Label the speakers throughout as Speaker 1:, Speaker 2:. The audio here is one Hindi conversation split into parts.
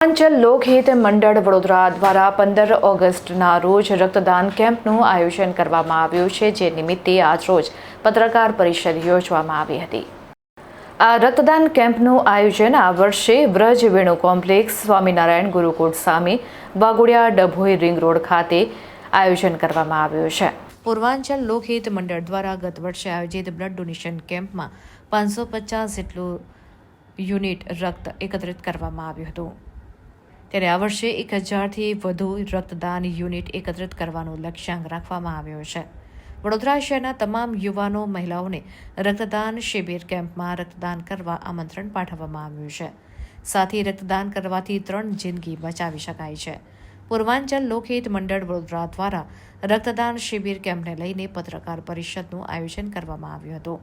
Speaker 1: પૂર્વાંચલ લોકહિત મંડળ વડોદરા દ્વારા 15 ઓગસ્ટના રોજ રક્તદાન કેમ્પનું આયોજન કરવામાં આવ્યું છે, જે નિમિત્તે આજરોજ પત્રકાર પરિષદ યોજવામાં આવી હતી. આ રક્તદાન કેમ્પનું આયોજન આ વર્ષે વ્રજ વેણુ કોમ્પ્લેક્સ, સ્વામિનારાયણ ગુરુકુળ સામે, વાઘોડિયા ડભોઈ રિંગ રોડ ખાતે આયોજન કરવામાં આવ્યું છે. પૂર્વાંચલ લોકહિત મંડળ દ્વારા ગત વર્ષે આયોજિત બ્લડ ડોનેશન કેમ્પમાં 550 જેટલું યુનિટ રક્ત એકત્રિત કરવામાં આવ્યું હતું. ત્યારે આ વર્ષે 1000થી વધુ રક્તદાન યુનિટ એકત્રિત કરવાનું લક્ષ્યાંક રાખવામાં આવ્યો છે. વડોદરા શહેરના તમામ યુવાનો, મહિલાઓને રક્તદાન શિબિર કેમ્પમાં રક્તદાન કરવા આમંત્રણ પાઠવવામાં આવ્યું છે. સાથી રક્તદાન કરવાથી 3 જિંદગી બચાવી શકાય છે. પૂર્વાંચલ લોકહિત મંડળ વડોદરા દ્વારા રક્તદાન શિબિર કેમ્પને લઈને પત્રકાર પરિષદનું આયોજન કરવામાં આવ્યું હતું,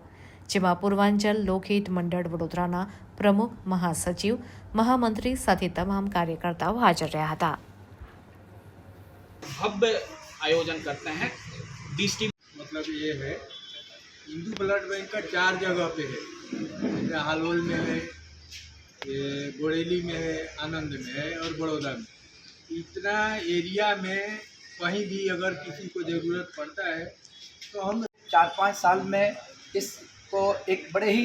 Speaker 1: જેમાં પૂર્વાંચલ લોકહિત મંડળ વડોદરાના પ્રમુખ, મહાસચિવ, મહામંત્રી સાથે તમામ કાર્યકર્તાઓ હાજર રહ્યા હતા.
Speaker 2: भव्य आयोजन करते हैं.
Speaker 3: मतलब ये है, हिंदू ब्लड बैंक का 4 जगह पे है. जैसे हालोल में है, ये बोरेली में है, आनंद में है और बड़ौदा में. इतना एरिया में कहीं भी अगर किसी को ज़रूरत पड़ता है तो हम
Speaker 4: 4-5 साल में इसको एक बड़े ही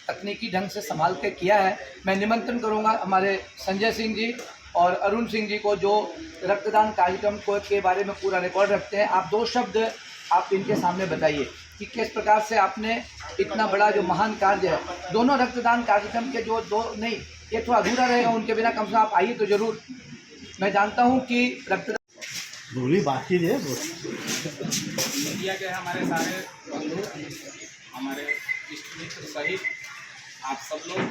Speaker 4: तकनीकी ढंग से संभाल के किया है. मैं निमंत्रण करूंगा हमारे संजय सिंह जी और अरुण सिंह जी को, जो रक्तदान कार्यक्रम को के बारे में पूरा रिकॉर्ड रखते हैं. आप 2 शब्द आप इनके सामने बताइए कि किस प्रकार से आपने इतना बड़ा जो महान कार्य है, दोनों रक्तदान कार्यक्रम के जो 2 नहीं, ये थोड़ा अधूरा रहेगा उनके बिना. कम से कम आप आइए तो ज़रूर. मैं जानता हूँ कि रक्तदान
Speaker 3: बोली बाकी है.
Speaker 2: मीडिया के हमारे सारे बंधु, हमारे इष्ट मित्र सहित आप सब लोग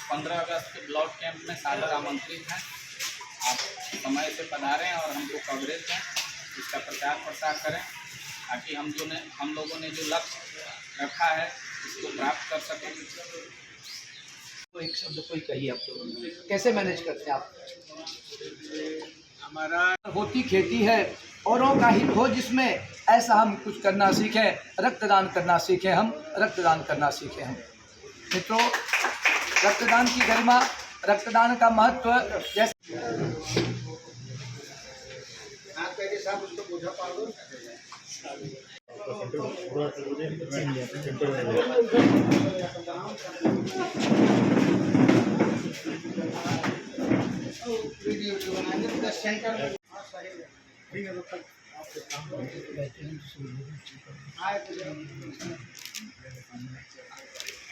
Speaker 2: 15 अगस्त के ब्लड कैंप में सादर आमंत्रित हैं. आप समय से पधारें और हमको कवरेज दें, इसका प्रचार प्रसार करें, ताकि हम लोगों ने जो लक्ष्य रखा है इसको प्राप्त कर सकें.
Speaker 4: तो एक शब्द कोई कहिए, आप कैसे मैनेज करते हैं आप?
Speaker 3: हमारा
Speaker 4: होती खेती है, औरों का हित हो जिसमें, ऐसा हम कुछ करना सीखें, रक्तदान करना सीखें. हम रक्तदान करना सीखें. हम मित्रों, रक्तदान की गरिमा, रक्तदान का महत्व जैसे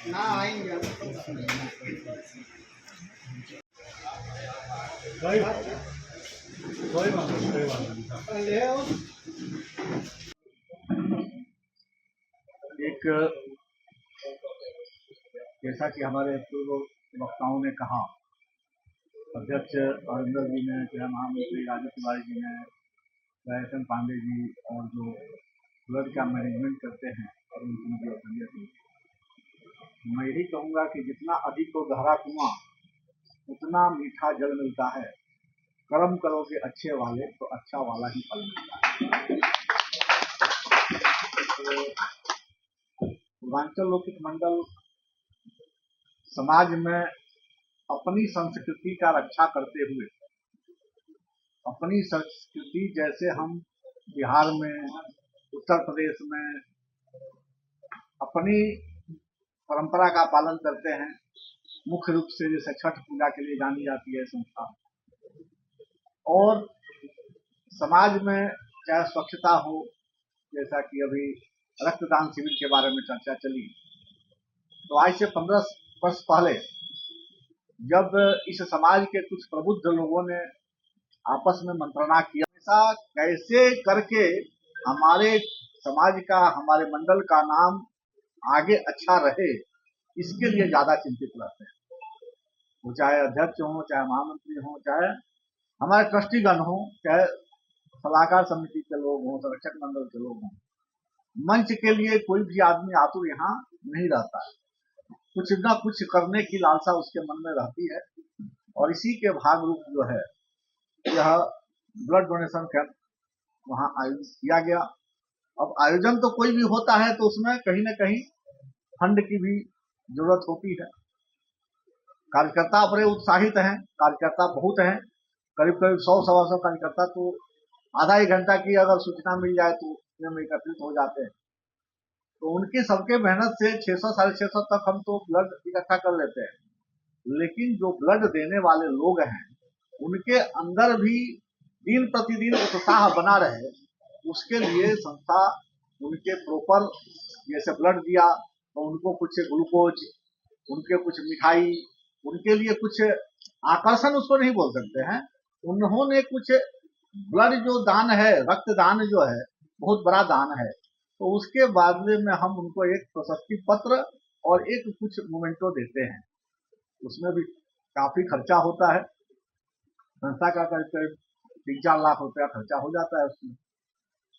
Speaker 3: ना आएंगे कोई बात नहीं. एक जैसा कि हमारे पूर्व वक्ताओं ने कहा, अध्यक्ष अरिंदर जी ने, चाहे महामंत्री राजू तिवारी जी ने, चाहे पांडे जी, और जो ब्लड का मैनेजमेंट करते हैं और उनकी संजय सिंह, मैं यही कहूँगा कि जितना अधिक हो गहरा कुआं, उतना मीठा जल मिलता है. कर्म करोगे अच्छे वाले तो अच्छा वाला ही फल मिलता है. पूर्वांचल लोकहित मंडल समाज में अपनी संस्कृति का रक्षा करते हुए, अपनी संस्कृति जैसे हम बिहार में, उत्तर प्रदेश में अपनी परंपरा का पालन करते हैं. मुख्य रूप से जैसे छठ पूजा के लिए जानी जाती है संस्था, और समाज में चाहे स्वच्छता हो, जैसा कि अभी रक्तदान शिविर के बारे में चर्चा चली, तो आज से 15 वर्ष पहले जब इस समाज के कुछ प्रबुद्ध लोगों ने आपस में मंत्रणा किया, ऐसा कैसे करके हमारे समाज का, हमारे मंडल का नाम आगे अच्छा रहे, इसके लिए ज्यादा चिंतित रहते हैं. वो चाहे अध्यक्ष हो, चाहे महामंत्री हो, चाहे हमारे ट्रस्टीगण हो, चाहे सलाहकार समिति के लोग हों, संरक्षक मंडल के लोग हों. मंच के लिए कोई भी आदमी आतुर यहाँ नहीं रहता है. कुछ न कुछ करने की लालसा उसके मन में रहती है, और इसी के भाग रूप जो है यह ब्लड डोनेशन कैंप वहाँ आयोजित किया गया. अब आयोजन तो कोई भी होता है तो उसमें कहीं न कहीं फंड की भी जरूरत होती है. कार्यकर्ता बड़े उत्साहित हैं, कार्यकर्ता बहुत हैं, करीब करीब 100-125 कार्यकर्ता तो आधा एक घंटा की अगर सूचना मिल जाए तो उसमें एकत्रित हो जाते हैं। तो उनकी सबके मेहनत से 600-650 तक हम तो ब्लड इकट्ठा कर लेते हैं, लेकिन जो ब्लड देने वाले लोग हैं उनके अंदर भी दिन प्रतिदिन उत्साह बना रहे, उसके लिए संस्था उनके प्रॉपर जैसे ब्लड दिया तो उनको कुछ ग्लूकोज, उनके कुछ मिठाई, उनके लिए कुछ आकर्षण उसको नहीं बोल सकते हैं, उन्होंने कुछ ब्लड जो दान है, रक्तदान जो है बहुत बड़ा दान है, तो उसके बदले में हम उनको एक प्रशस्ति पत्र और एक कुछ मोमेंटो देते हैं। उसमें भी काफी खर्चा होता है, संस्था का करीब 3-4 लाख रुपया खर्चा हो जाता है उसमें।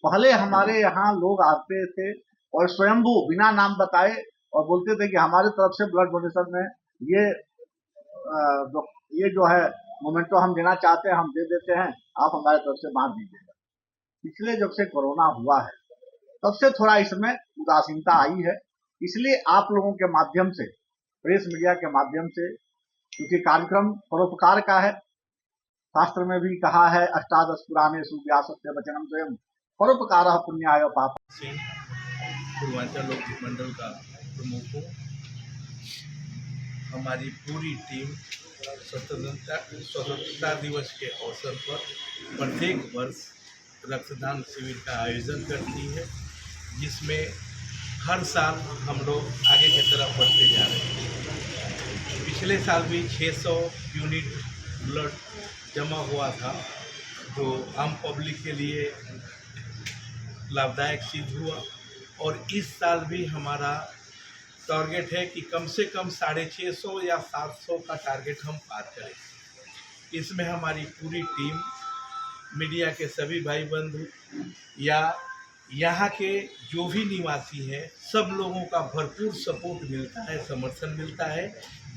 Speaker 3: पहले हमारे यहाँ लोग आते थे और स्वयंभू बिना नाम बताए और बोलते थे कि हमारे तरफ से ब्लड डोनेशन में ये जो है मोमेंटो हम देना चाहते हैं, हम दे देते हैं, आप हमारे तरफ से बांट दीजिएगा। पिछले जब से कोरोना हुआ है तब से थोड़ा इसमें उदासीनता आई है, इसलिए आप लोगों के माध्यम से, प्रेस मीडिया के माध्यम से, क्योंकि कार्यक्रम परोपकार का है, शास्त्र में भी कहा है अष्टादश पुराणेषु व्यासस्य वचनम स्वयं परोपकारः पुण्याय पाप।
Speaker 5: पूर्वांचल लोक मंडल का प्रमुख हूँ। हमारी पूरी टीम स्वतंत्रता दिवस के अवसर पर प्रत्येक वर्ष रक्तदान शिविर का आयोजन करती है, जिसमें हर साल हम लोग आगे की तरफ बढ़ते जा रहे हैं। पिछले साल भी 600 यूनिट ब्लड जमा हुआ था, जो आम पब्लिक के लिए लाभदायक सिद्ध हुआ, और इस साल भी हमारा टारगेट है कि कम से कम 650 या 700 का टारगेट हम पार करें। इसमें हमारी पूरी टीम, मीडिया के सभी भाई बंधु या यहाँ के जो भी निवासी हैं, सब लोगों का भरपूर सपोर्ट मिलता है, समर्थन मिलता है,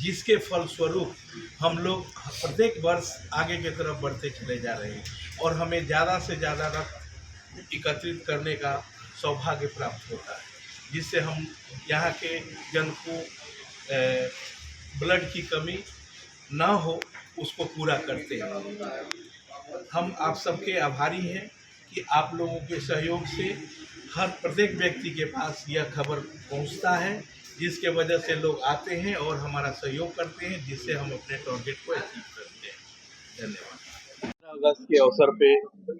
Speaker 5: जिसके फलस्वरूप हम लोग प्रत्येक वर्ष आगे की तरफ बढ़ते चले जा रहे हैं और हमें ज़्यादा से ज़्यादा रक्त एकत्रित करने का सौभाग्य प्राप्त होता है, जिससे हम यहाँ के जन को ब्लड की कमी ना हो उसको पूरा करते हैं। हम आप सबके आभारी हैं कि आप लोगों के सहयोग से हर प्रत्येक व्यक्ति के पास यह खबर पहुंचता है, जिसके वजह से लोग आते हैं और हमारा सहयोग करते हैं, जिससे हम अपने टारगेट को अचीव करते हैं। धन्यवाद। 15 अगस्त के अवसर पे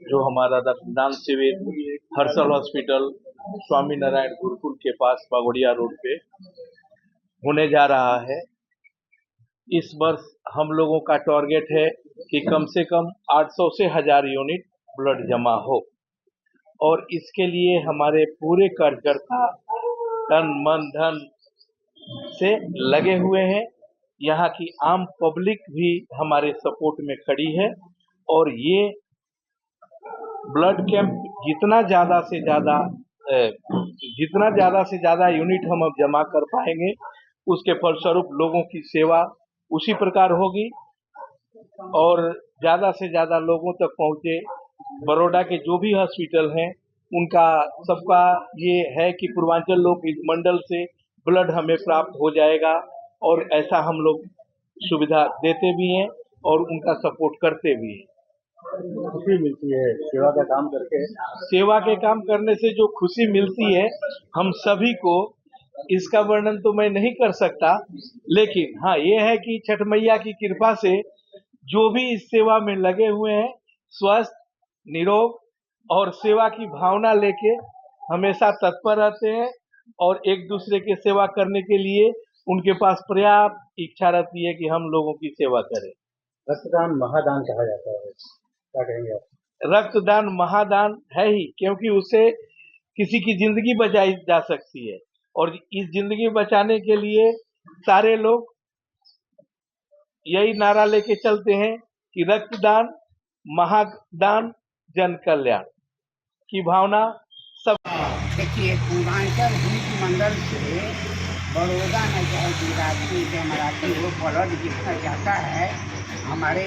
Speaker 5: जो हमारा रक्तदान शिविर हर्षल हॉस्पिटल स्वामी नारायण गुरुकुल के पास बागोड़िया रोड पे होने जा रहा है, इस वर्ष हम लोगों का टारगेट है कि कम से कम 800 से 1000 यूनिट ब्लड जमा हो, और इसके लिए हमारे पूरे कार्यकर्ता तन मन धन से लगे हुए हैं। यहाँ की आम पब्लिक भी हमारे सपोर्ट में खड़ी है, और ये ब्लड कैंप जितना ज़्यादा से ज़्यादा यूनिट हम अब जमा कर पाएंगे, उसके फलस्वरूप लोगों की सेवा उसी प्रकार होगी और ज़्यादा से ज़्यादा लोगों तक पहुँचे। बड़ौदा के जो भी हॉस्पिटल हैं उनका सबका ये है कि पूर्वांचल लोक मंडल से ब्लड हमें प्राप्त हो जाएगा, और ऐसा हम लोग सुविधा देते भी हैं और उनका सपोर्ट करते भी हैं।
Speaker 6: खुशी मिलती है सेवा का काम करके।
Speaker 5: सेवा के काम करने से जो खुशी मिलती है हम सभी को, इसका वर्णन तो मैं नहीं कर सकता, लेकिन हाँ ये है कि छठ मैया की कृपा से जो भी इस सेवा में लगे हुए हैं स्वस्थ, निरोग और सेवा की भावना लेके हमेशा तत्पर रहते हैं, और एक दूसरे की सेवा करने के लिए उनके पास पर्याप्त इच्छा रहती है कि हम लोगों की सेवा करें।
Speaker 6: रक्तदान महादान कहा जाता है, क्या कहेंगे आप?
Speaker 5: रक्तदान महादान है ही, क्योंकि उससे किसी की जिंदगी बचाई जा सकती है, और इस जिंदगी बचाने के लिए सारे लोग यही नारा लेके चलते हैं कि रक्तदान महादान जन कल्याण की भावना सब।
Speaker 7: देखिए, पूर्वांचल हिंदू मंडल से बड़ौदा में चाहे गुजराती चाहे मराठी हो, ब्लड जितना जाता है, हमारे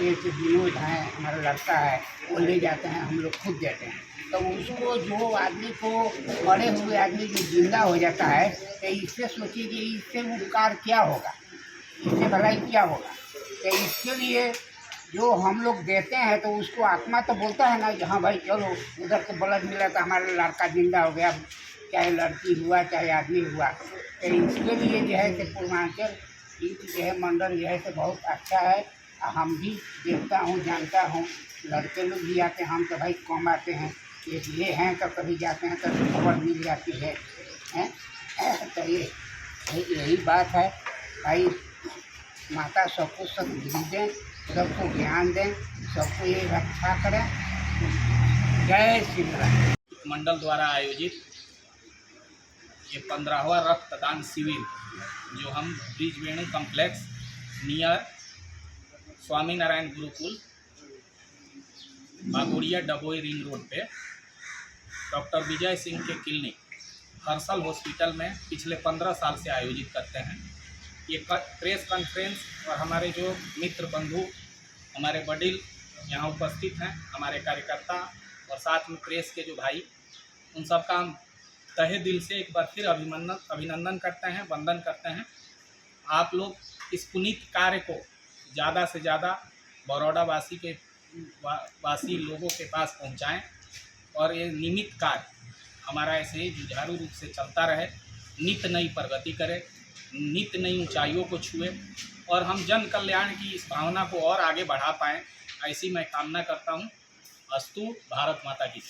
Speaker 7: एक विनोद हैं, हमारा लड़का है, वो ले जाते हैं, हम लोग खुद देते हैं। तो उसको जो आदमी को मरे हुए आदमी जो जिंदा हो जाता है, तो इससे सोचिए कि इससे उपकार क्या होगा। इससे भलाई क्या होगा। तो इसके लिए जो हम लोग देते हैं तो उसको आत्मा तो बोलता है ना कि हाँ भाई चलो उधर से ब्लड मिला तो हमारा लड़का जिंदा हो गया, चाहे लड़की हुआ चाहे आदमी हुआ। तो इसके लिए जो है कि पूर्वांचल जो है मंडल जो है तो बहुत अच्छा है। हम भी देखता हूँ जानता हूँ, लड़के लोग भी आते हैं, हम तो भाई कम आते हैं, इसलिए हैं तो कभी जाते हैं तो खबर मिल जाती है, हैं। तो ये यही बात है भाई, माता सबको सद्बुद्धि दें, सबको ज्ञान दें, सबको ये रक्षा करें। जय श्री राम।
Speaker 2: मंडल द्वारा आयोजित ये 15वां रक्तदान शिविर जो हम ब्रिज वेणु complex near Swami Narayan Gurukul बागोड़िया Dabhoi ring road पे डॉक्टर विजय सिंह के क्लिनिक हर्षल हॉस्पिटल में पिछले 15 साल से आयोजित करते हैं। ये प्रेस कॉन्फ्रेंस और हमारे जो मित्र बंधु हमारे वडील यहाँ उपस्थित हैं, हमारे कार्यकर्ता और साथ में प्रेस के जो भाई, उन सब का हम तहे दिल से एक बार फिर अभिनंदन करते हैं, वंदन करते हैं। आप लोग इस पुनीत कार्य को ज़्यादा से ज़्यादा बड़ौदा वासी लोगों के पास पहुंचाएं और ये नियमित कार्य हमारा ऐसे ही जुझारू रूप से चलता रहे, नित्य नई प्रगति करे, नित्य नई ऊंचाइयों को छुए और हम जन कल्याण की इस भावना को और आगे बढ़ा पाएँ, ऐसी मैं कामना करता हूँ। अस्तु। भारत माता की।